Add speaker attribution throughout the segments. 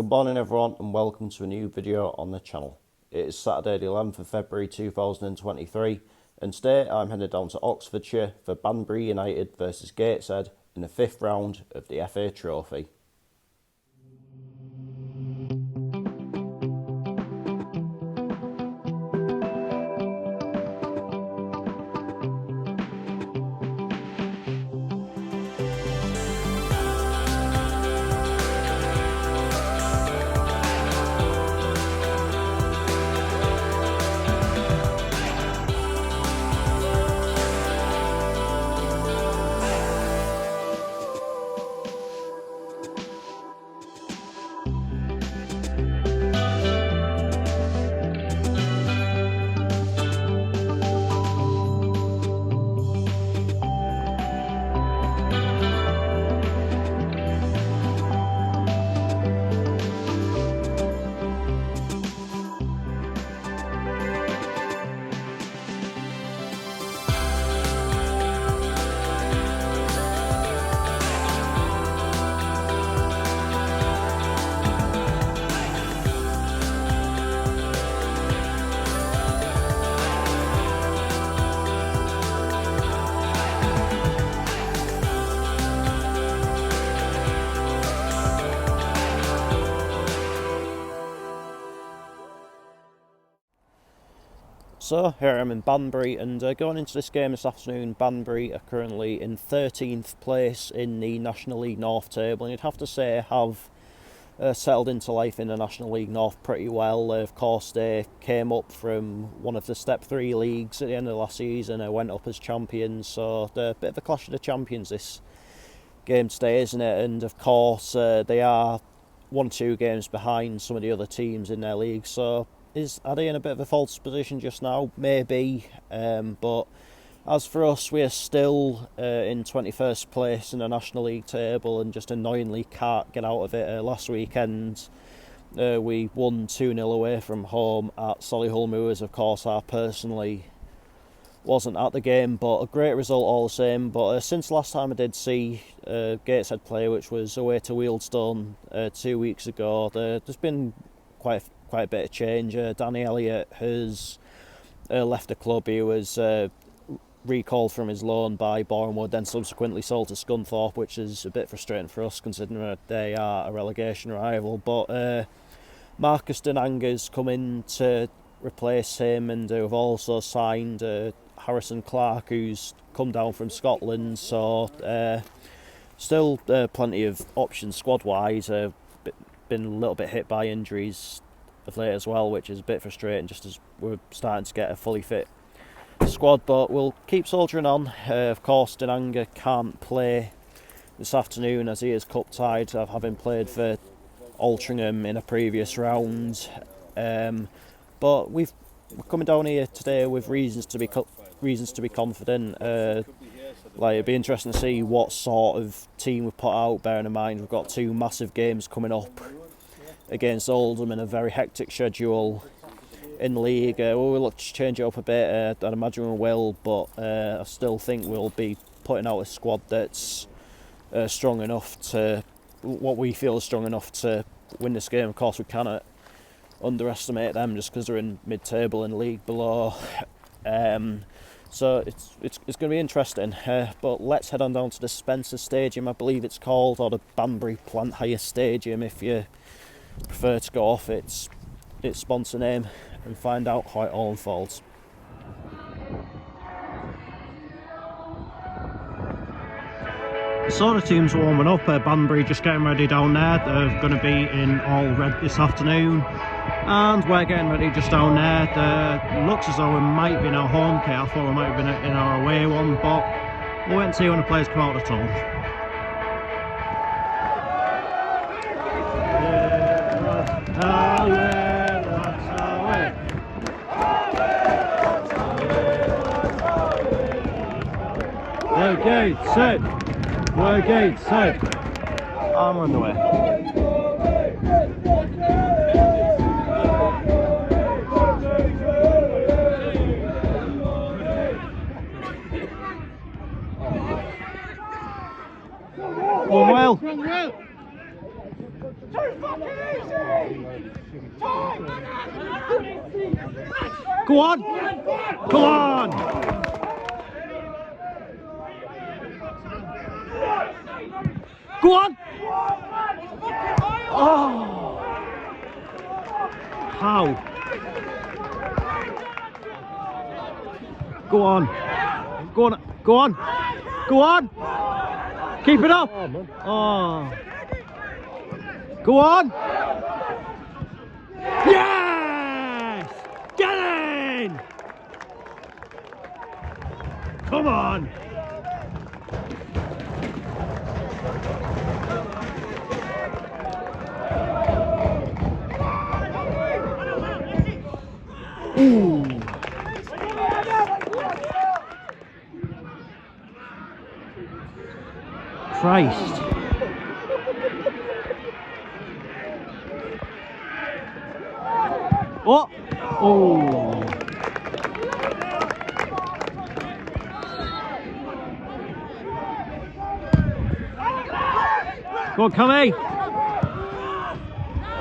Speaker 1: Good morning everyone and welcome to a new video on the channel. It is Saturday the 11th of February 2023 and today I'm headed down to Oxfordshire for Banbury United versus Gateshead in the 5th round of the FA Trophy. So here I am in Banbury and going into this game this afternoon, Banbury are currently in 13th place in the National League North table, and you'd have to say have settled into life in the National League North pretty well. Of course they came up from one of the Step 3 leagues at the end of last season and went up as champions, so they're a bit of a clash of the champions this game today, isn't it? And of course they are 1-2 games behind some of the other teams in their league, so are they in a bit of a false position just now? Maybe, but as for us, we are still in 21st place in the National League table and just annoyingly can't get out of it. Last weekend we won 2-0 away from home at Solihull Moors. Of course, I personally wasn't at the game, but a great result all the same. But since last time I did see Gateshead play, which was away to Wealdstone 2 weeks ago, there's been quite a bit of change. Danny Elliott has left the club. He was recalled from his loan by Bournemouth, then subsequently sold to Scunthorpe, which is a bit frustrating for us considering they are a relegation rival. But Marcus Denanga's come in to replace him, and we've also signed Harrison Clark, who's come down from Scotland. So still plenty of options squad-wise. Been a little bit hit by injuries of late as well, which is a bit frustrating just as we're starting to get a fully fit squad, but we'll keep soldiering on. Of course Denanga can't play this afternoon as he is cup tied, having played for Altrincham in a previous round, but we're coming down here today with reasons to be confident. It'd be interesting to see what sort of team we put out, bearing in mind we've got 2 massive games coming up against Oldham in a very hectic schedule in the league. We'll look to change it up a bit, I'd imagine we will, but I still think we'll be putting out a squad that's strong enough to, what we feel is strong enough to win this game. Of course we cannot underestimate them just because they're in mid-table and league below. So it's going to be interesting, but let's head on down to the Spencer Stadium, I believe it's called, or the Banbury Plant Hire Stadium if you prefer to go off its sponsor name, and find out how it all unfolds. So the team's warming up. Banbury just getting ready down there. They're going to be in all red this afternoon, and we're getting ready just down there. Looks as though we might be in our home kit. I thought we might have been in our away one, but we'll wait and see when the players come out of the tunnel. We're Gateshead. I'm on the way. Well. Too fucking easy! Go on! Come on! Go on! Oh! How? Go on! Go on! Go on! Go on! Keep it up! Oh! Go on! Yes! Get in! Come on! Ooh. Christ. Oh! Oh! Go on, Cammy!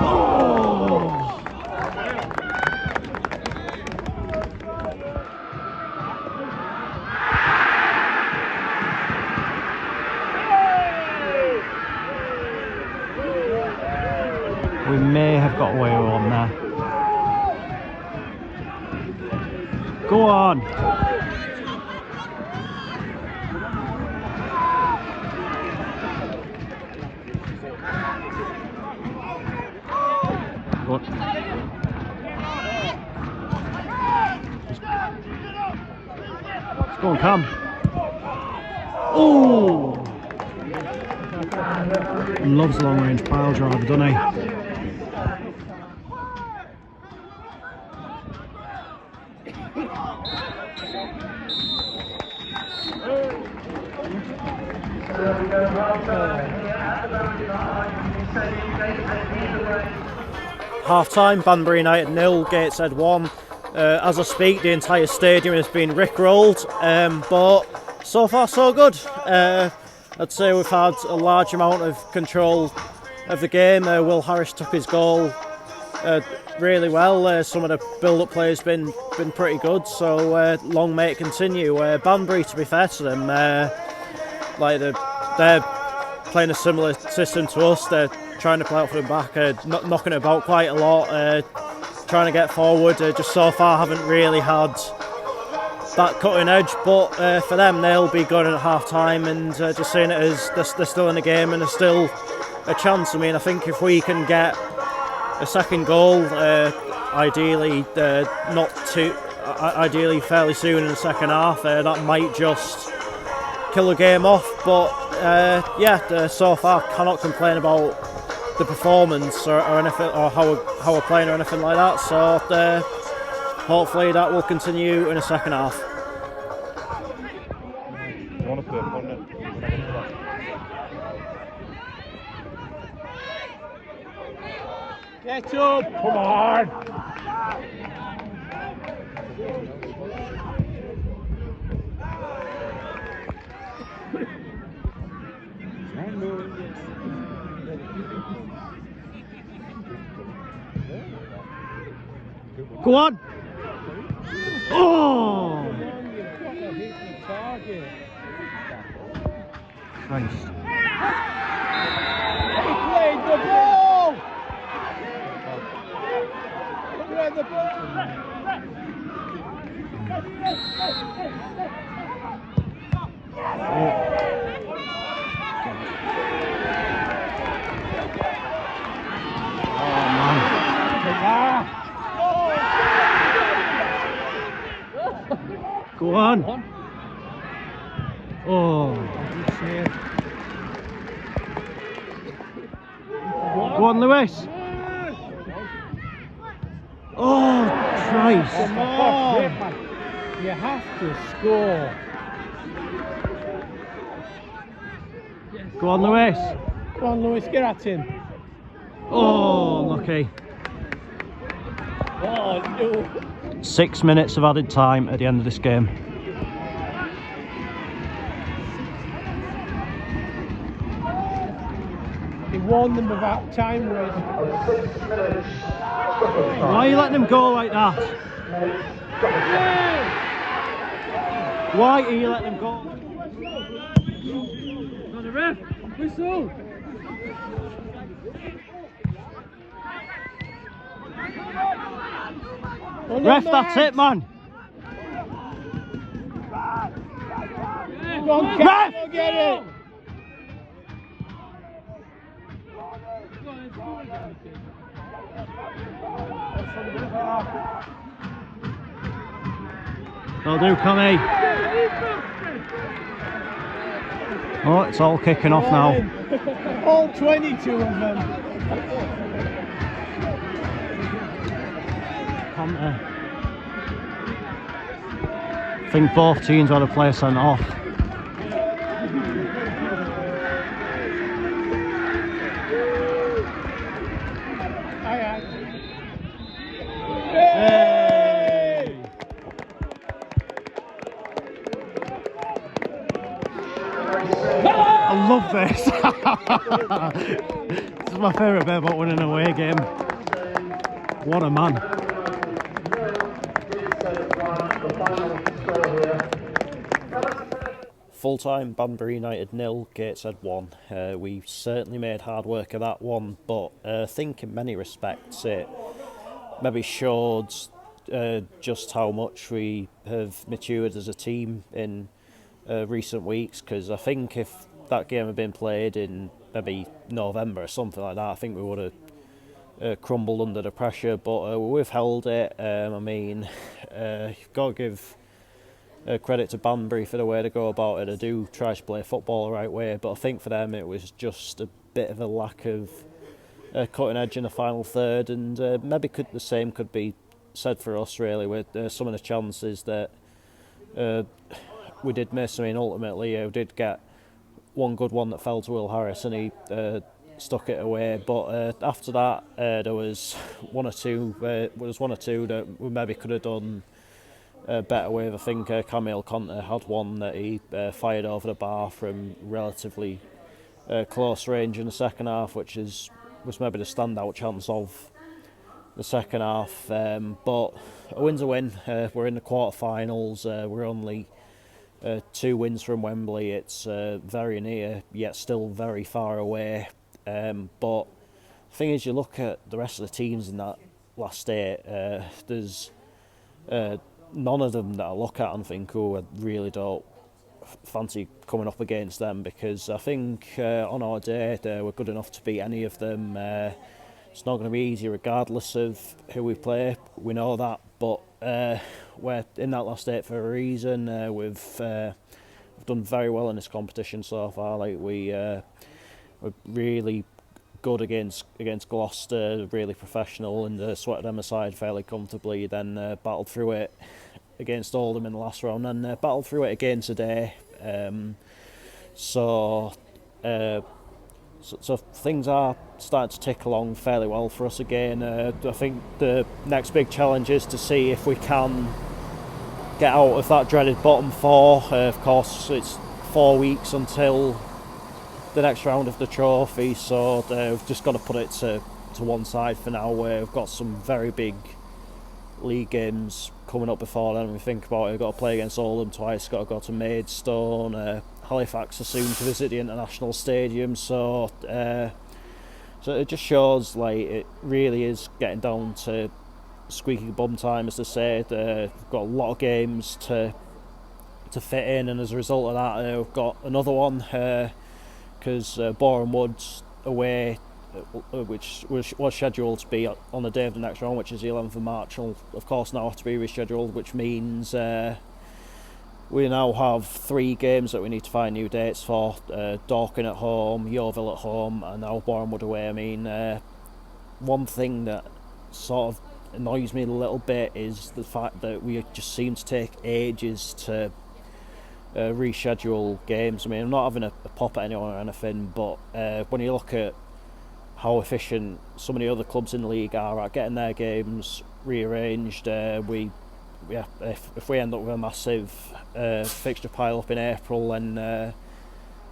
Speaker 1: Oh! We may have got away with one there. Go on! Go on. Let's go on, Cam. Oh! He loves long range pile driver, doesn't he? Half time, Banbury United 0, Gateshead 1. As I speak, the entire stadium has been rickrolled, but so far so good. I'd say we've had a large amount of control of the game. Will Harris took his goal really well. Some of the build-up play has been pretty good, so long may it continue. Banbury, to be fair to them, like they're playing a similar system to us. They're trying to play out for the back, knocking it about quite a lot, trying to get forward. Just so far haven't really had that cutting edge, but for them they'll be good at half time, and just seeing it as they're still in the game and there's still a chance. I mean, I think if we can get a second goal, ideally ideally fairly soon in the second half, that might just kill the game off. But yeah, so far cannot complain about the performance or anything, or how we're playing or anything like that. So hopefully that will continue in the second half.
Speaker 2: Get up! Come on!
Speaker 1: Go on! Oh! Christ.
Speaker 2: He played the ball! Played the ball!
Speaker 1: Go on! Oh! Go on, Lewis! Oh, Christ!
Speaker 2: Come on! You have to score.
Speaker 1: Go on, Lewis!
Speaker 2: Come on, Lewis, get at him.
Speaker 1: Oh, lucky.
Speaker 2: Oh, no.
Speaker 1: 6 minutes of added time at the end of this game.
Speaker 2: He warned them about time waste.
Speaker 1: Why are you letting him go like that? Why are you letting him go?
Speaker 2: On the ref, whistle.
Speaker 1: Ref, that's it, man.
Speaker 2: Go on,
Speaker 1: Ref!
Speaker 2: go get it.
Speaker 1: That'll do, Connie. Oh, it's all kicking off now.
Speaker 2: All 22 of them.
Speaker 1: Conte. I think both teams had a player sent off.
Speaker 2: Aye.
Speaker 1: Hey! I love this. This is my favourite bit about winning an away game. What a man. Full-time, Banbury United 0, Gateshead 1. We certainly made hard work of that one, but I think in many respects it maybe showed just how much we have matured as a team in recent weeks, because I think if that game had been played in maybe November or something like that, I think we would have crumbled under the pressure, but we've held it. I mean, you've got to give credit to Banbury for the way they go about it. They do try to play football the right way, but I think for them it was just a bit of a lack of cutting edge in the final third, and maybe the same could be said for us really with some of the chances that we did miss. I mean, ultimately we did get one good one that fell to Will Harris and he stuck it away, but after that there was one or two that we maybe could have done better with. I think Camille Conte had one that he fired over the bar from relatively close range in the second half, which was maybe the standout chance of the second half. But a win's a win. We're in the quarter-finals. We're only 2 wins from Wembley. It's very near, yet still very far away. But the thing is, you look at the rest of the teams in that last 8, there's none of them that I look at and think, oh, I really don't fancy coming up against them, because I think on our day we're good enough to beat any of them. It's not going to be easy regardless of who we play, we know that, but we're in that last 8 for a reason. We've done very well in this competition so far. Like we're really good against Gloucester, really professional, and sweated them aside fairly comfortably, then battled through it against Oldham in the last round, and battled through it again today. So things are starting to tick along fairly well for us again. I think the next big challenge is to see if we can get out of that dreaded bottom 4. Of course, it's 4 weeks until the next round of the trophy, so we've just got to put it to one side for now. We've got some very big league games coming up before then. We think about it, we've got to play against Oldham twice, got to go to Maidstone, Halifax are soon to visit the International Stadium, so it just shows like it really is getting down to squeaky bum time, as they say. We've got a lot of games to fit in, and as a result of that we've got another one, because Boreham Wood's away, which was scheduled to be on the day of the next round, which is the 11th of March, will of course now have to be rescheduled, which means we now have 3 games that we need to find new dates for. Dorking at home, Yeovil at home, and now Boreham Wood away. I mean, one thing that sort of annoys me a little bit is the fact that we just seem to take ages to reschedule games. I mean, I'm not having a pop at anyone or anything, but when you look at how efficient some of the other clubs in the league are at getting their games rearranged, if we end up with a massive fixture pile up in April, then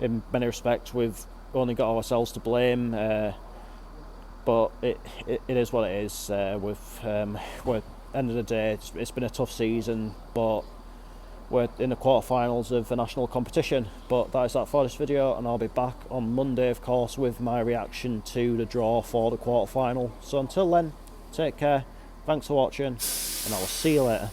Speaker 1: in many respects we've only got ourselves to blame. But it is what it is. We're end of the day, it's been a tough season, but we're in the quarterfinals of a national competition. But that is that for this video, and I'll be back on Monday, of course, with my reaction to the draw for the quarterfinal. So until then, take care, thanks for watching, and I will see you later.